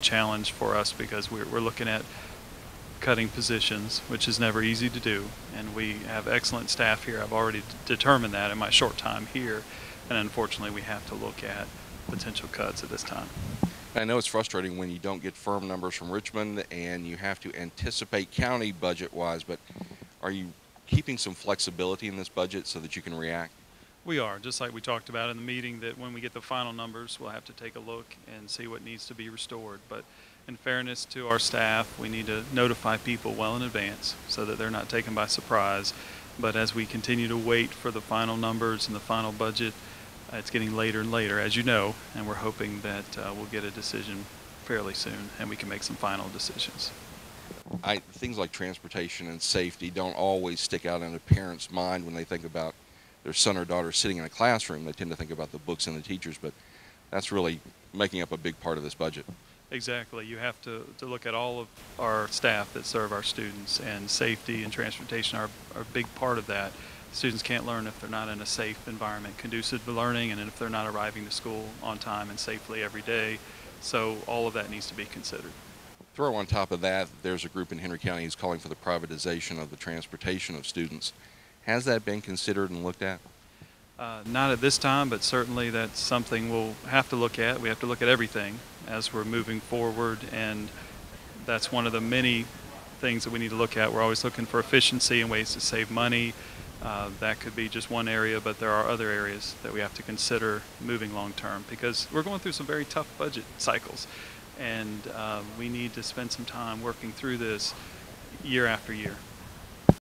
challenge for us because we're looking at cutting positions, which is never easy to do, and we have excellent staff here. I've already determined that in my short time here, and unfortunately we have to look at potential cuts at this time. I know it's frustrating when you don't get firm numbers from Richmond and you have to anticipate county budget-wise, but are you keeping some flexibility in this budget so that you can react? We are, just like we talked about in the meeting, that when we get the final numbers, we'll have to take a look and see what needs to be restored. But in fairness to our staff, we need to notify people well in advance so that they're not taken by surprise. But as we continue to wait for the final numbers and the final budget, it's getting later and later, as you know, and we're hoping that we'll get a decision fairly soon and we can make some final decisions. Things like transportation and safety don't always stick out in a parent's mind when they think about their son or daughter sitting in a classroom. They tend to think about the books and the teachers, but that's really making up a big part of this budget. Exactly. You have to look at all of our staff that serve our students, and safety and transportation are a big part of that. Students can't learn if they're not in a safe environment, conducive to learning, and if they're not arriving to school on time and safely every day. So all of that needs to be considered. Throw on top of that, there's a group in Henry County who's calling for the privatization of the transportation of students. Has that been considered and looked at? Not at this time, but certainly that's something we'll have to look at. We have to look at everything as we're moving forward, and that's one of the many things that we need to look at. We're always looking for efficiency and ways to save money. That could be just one area, but there are other areas that we have to consider moving long term because we're going through some very tough budget cycles, and we need to spend some time working through this year after year.